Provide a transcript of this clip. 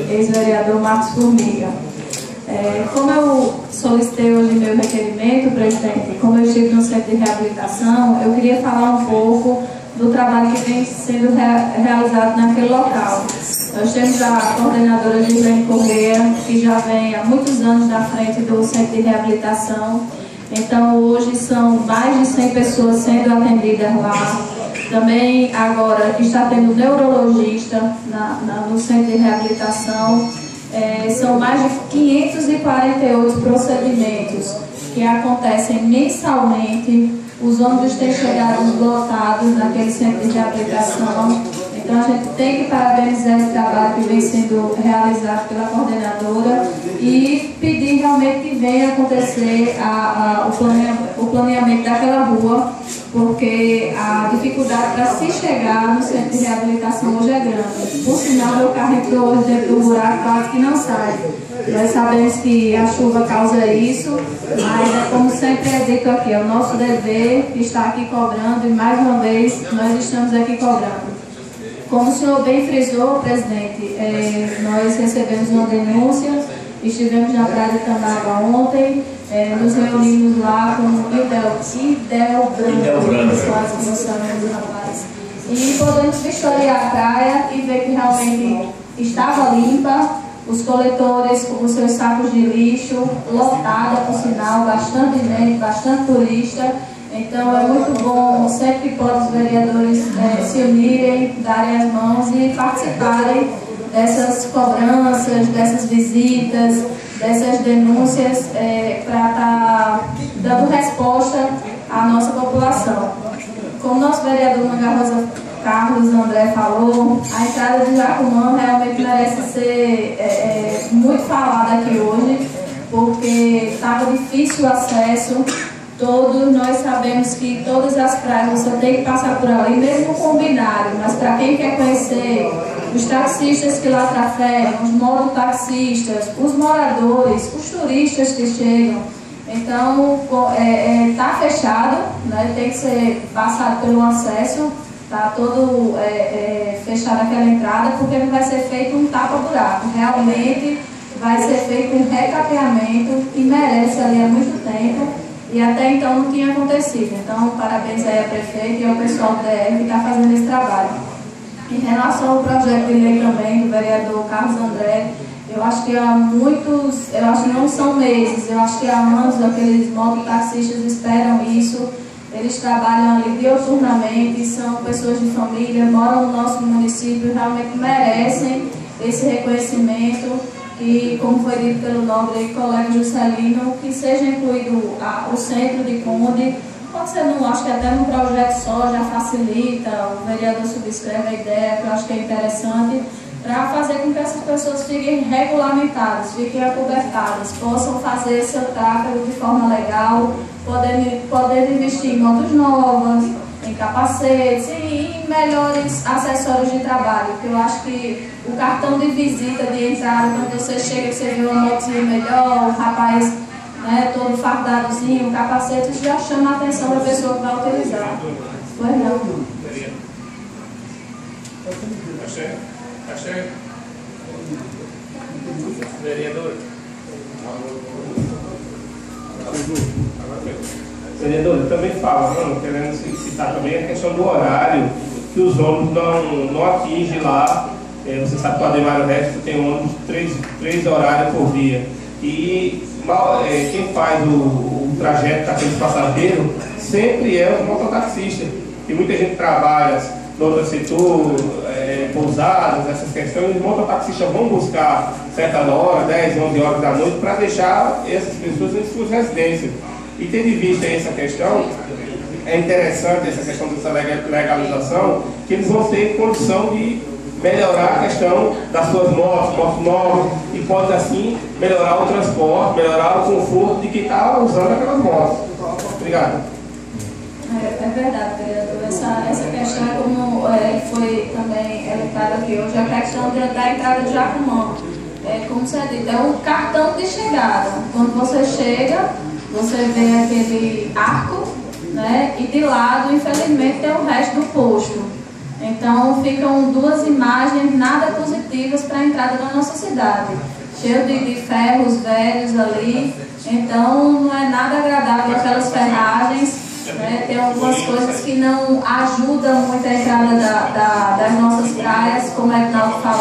ex-vereador Marcos Formiga. Como eu solicitei hoje meu requerimento, presidente, como eu estive no centro de reabilitação, eu queria falar um pouco do trabalho que vem sendo realizado naquele local. Nós temos a coordenadora Gislene Correia, que já vem há muitos anos na frente do centro de reabilitação. Então, hoje são mais de 100 pessoas sendo atendidas lá. Também, agora, está tendo neurologista no centro de reabilitação. São mais de 548 procedimentos que acontecem mensalmente. Os ônibus têm chegado lotados naquele centro de reabilitação. Então, a gente tem que parabenizar esse trabalho que vem sendo realizado pela coordenadora e pedir realmente que venha acontecer o planeamento daquela rua, porque a dificuldade para se chegar no centro de reabilitação hoje é grande. Por sinal, meu carro entrou hoje dentro do buraco, quase que não sai. Nós sabemos que a chuva causa isso, mas como sempre é dito aqui, é o nosso dever estar aqui cobrando e mais uma vez nós estamos aqui cobrando. Como o senhor bem frisou, presidente, nós recebemos uma denúncia, estivemos na Praia de Tambaba ontem, nos reunimos lá com o Idel Branco, quase que não sabemos o rapaz, e podemos vistoriar a praia e ver que realmente estava limpa, os coletores com os seus sacos de lixo, lotada, por sinal, bastante gente, bastante turista. Então é muito bom sempre que podem os vereadores se unirem, darem as mãos e participarem dessas cobranças, dessas visitas, dessas denúncias para estar dando resposta à nossa população. Como nosso vereador Mangarrosa Carlos André falou, a entrada de Jacumã realmente merece ser muito falada aqui hoje, porque estava difícil o acesso. Todos nós sabemos que todas as praias você tem que passar por ali, mesmo com o binário, mas para quem quer conhecer os taxistas que lá trafegam, os mototaxistas, os moradores, os turistas que chegam, então está fechado, né? Tem que ser passado pelo acesso, está todo fechado aquela entrada, porque não vai ser feito um tapa-buraco, realmente vai ser feito um recapeamento que merece ali há muito tempo. E até então não tinha acontecido. Então, parabéns aí ao prefeito e ao pessoal do DR que está fazendo esse trabalho. Em relação ao projeto de lei também do vereador Carlos André, eu acho que há muitos, eu acho que não são meses, eu acho que há anos aqueles mototaxistas esperam isso. Eles trabalham ali dioturnamente, são pessoas de família, moram no nosso município, realmente merecem esse reconhecimento. E, como foi dito pelo nobre colega Juscelino, que seja incluído o centro de Conde. Pode ser, acho que até num projeto só já facilita, o vereador subscreve a ideia, que eu acho que é interessante, para fazer com que essas pessoas fiquem regulamentadas, fiquem acobertadas, possam fazer seu tráfego de forma legal, poder investir em motos novas, em capacetes e em melhores acessórios de trabalho, porque eu acho que o cartão de visita de entrada, quando você chega, você vê uma motinha melhor, o rapaz todo fardadozinho, o capacete, isso já chama a atenção da pessoa que vai utilizar. Pois não. Tá certo? Vereador. Vereador, eu também falo, querendo citar também a questão do horário, que os ônibus não atingem lá. Você sabe que o Ademar Resto tem ônibus 3 horários por dia. E quem faz o trajeto daqueles passageiros sempre é o mototaxista. E muita gente trabalha no outro setor, pousadas, essas questões, os mototaxistas vão buscar certa hora, 10, 11 horas da noite, para deixar essas pessoas em suas residências. E tendo em vista essa questão, é interessante essa questão dessa legalização, que eles vão ter condição de melhorar a questão das suas motos novas, e pode assim melhorar o transporte, melhorar o conforto de quem está usando aquelas motos. Obrigado. É verdade, vereador. Essa questão, como foi também elencada aqui hoje, a questão da entrada de Jacumã. Como você disse, é um cartão de chegada. Quando você chega, você vê aquele arco, né? E de lado, infelizmente, tem o resto do posto. Então ficam duas imagens nada positivas para a entrada da nossa cidade. Cheio de ferros velhos ali, então não é nada agradável aquelas ferragens, né? Tem algumas coisas que não ajudam muito a entrada das nossas praias, como é que Ednaldo falou.